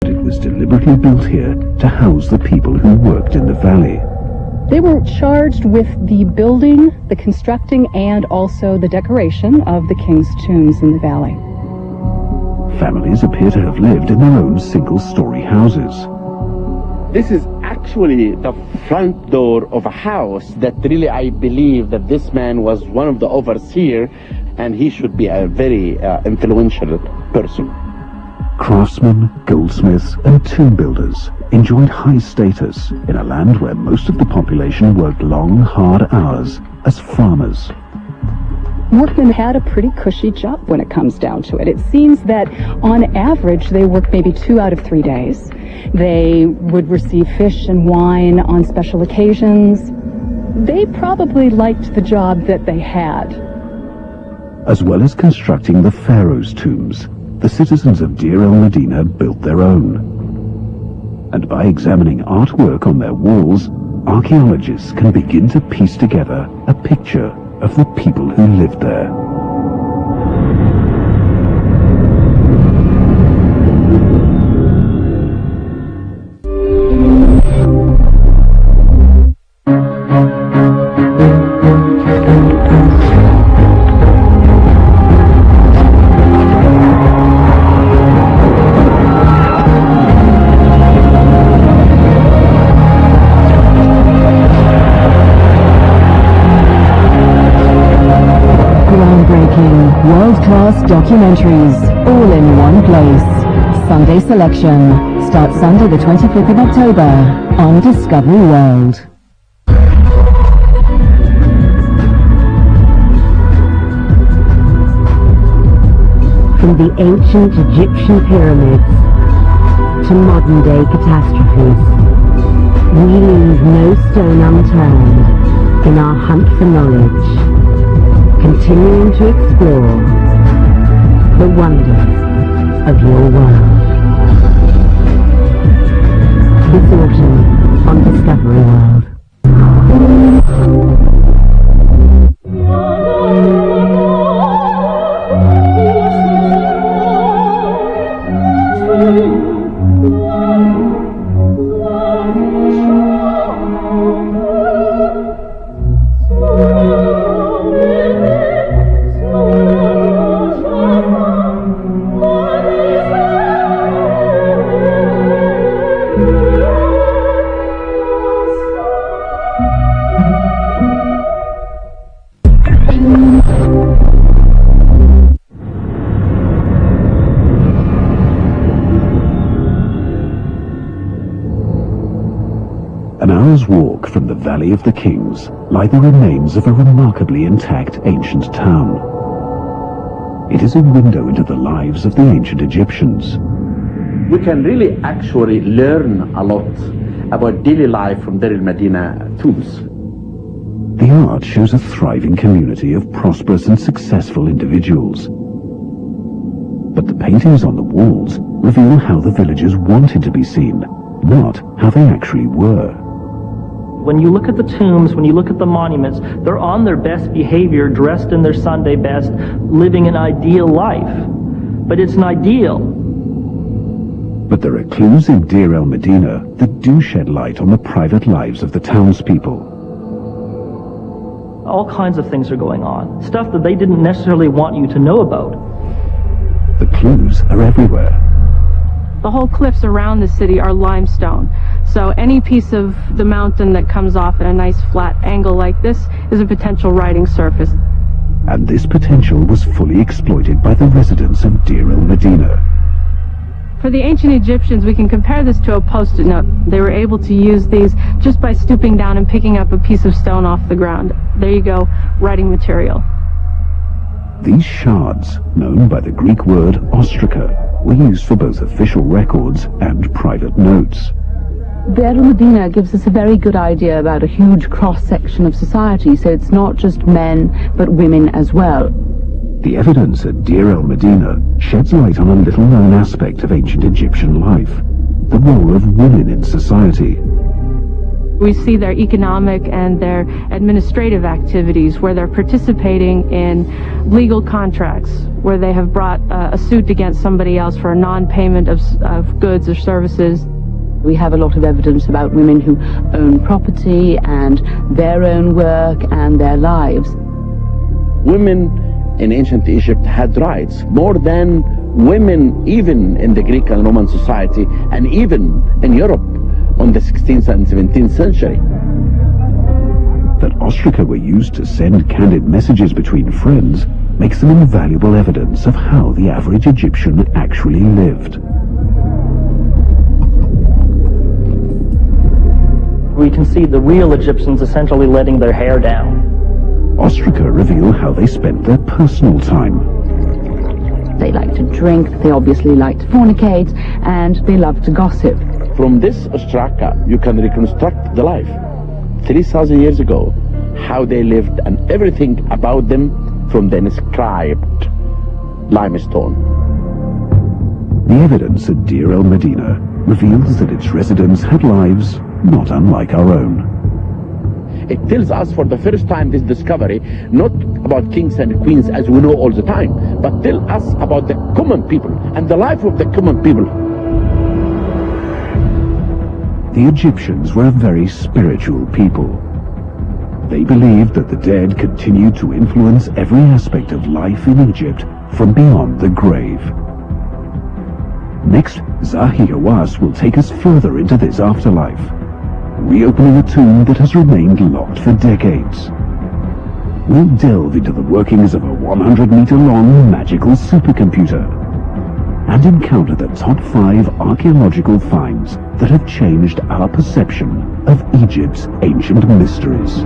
It was deliberately built here to house the people who worked in the valley. They were charged with the building, the constructing, and also the decoration of the king's tombs in the valley. Families appear to have lived in their own single-story houses. This is actually the front door of a house that really I believe that this man was one of the overseers, and he should be a very influential person. Craftsmen, goldsmiths, and tomb builders enjoyed high status in a land where most of the population worked long, hard hours as farmers. Workmen had a pretty cushy job when it comes down to it. It seems that on average they worked maybe 2 out of 3 days. They would receive fish and wine on special occasions. They probably liked the job that they had. As well as constructing the pharaoh's tombs, the citizens of Deir el-Medina built their own. And by examining artwork on their walls, archaeologists can begin to piece together a picture of the people who lived there. World-class documentaries, all in one place. Sunday Selection starts Sunday the 25th of October on Discovery World. From the ancient Egyptian pyramids to modern-day catastrophes, we leave no stone unturned in our hunt for knowledge, continuing to explore the wonders of your world. This autumn on Discovery World. An hour's walk from the Valley of the Kings lie the remains of a remarkably intact ancient town. It is a window into the lives of the ancient Egyptians. We can really actually learn a lot about daily life from Deir el-Medina tombs. The art shows a thriving community of prosperous and successful individuals. But the paintings on the walls reveal how the villagers wanted to be seen, not how they actually were. When you look at the tombs, when you look at the monuments, they're on their best behavior, dressed in their Sunday best, living an ideal life. But it's an ideal. But there are clues in Deir el-Medina that do shed light on the private lives of the townspeople. All kinds of things are going on. Stuff that they didn't necessarily want you to know about. The clues are everywhere. The whole cliffs around the city are limestone. So any piece of the mountain that comes off at a nice flat angle like this is a potential riding surface. And this potential was fully exploited by the residents of Deir el-Medina. For the ancient Egyptians, we can compare this to a post-it note. They were able to use these just by stooping down and picking up a piece of stone off the ground. There you go, writing material. These shards, known by the Greek word ostraca, were used for both official records and private notes. Deir el-Medina gives us a very good idea about a huge cross-section of society, so it's not just men, but women as well. The evidence at Deir el-Medina sheds light on a little-known aspect of ancient Egyptian life, the role of women in society. We see their economic and their administrative activities where they're participating in legal contracts, where they have brought a suit against somebody else for a non-payment of goods or services. We have a lot of evidence about women who own property and their own work and their lives. Women in ancient Egypt had rights, more than women even in the Greek and Roman society, and even in Europe on the 16th and 17th century. That ostraka were used to send candid messages between friends makes them invaluable evidence of how the average Egyptian actually lived. We can see the real Egyptians essentially letting their hair down. Ostraka reveal how they spent their personal time. They like to drink, they obviously like to fornicate, and they love to gossip. From this ostraka, you can reconstruct the life 3,000 years ago, how they lived, and everything about them from the inscribed limestone. The evidence at Deir el-Medina reveals that its residents had lives not unlike our own. It tells us for the first time this discovery, not about kings and queens as we know all the time, but tell us about the common people and the life of the common people. The Egyptians were a very spiritual people. They believed that the dead continued to influence every aspect of life in Egypt from beyond the grave. Next, Zahi Hawass will take us further into this afterlife, reopening a tomb that has remained locked for decades. We'll delve into the workings of a 100-meter-long magical supercomputer and encounter the top 5 archaeological finds that have changed our perception of Egypt's ancient mysteries.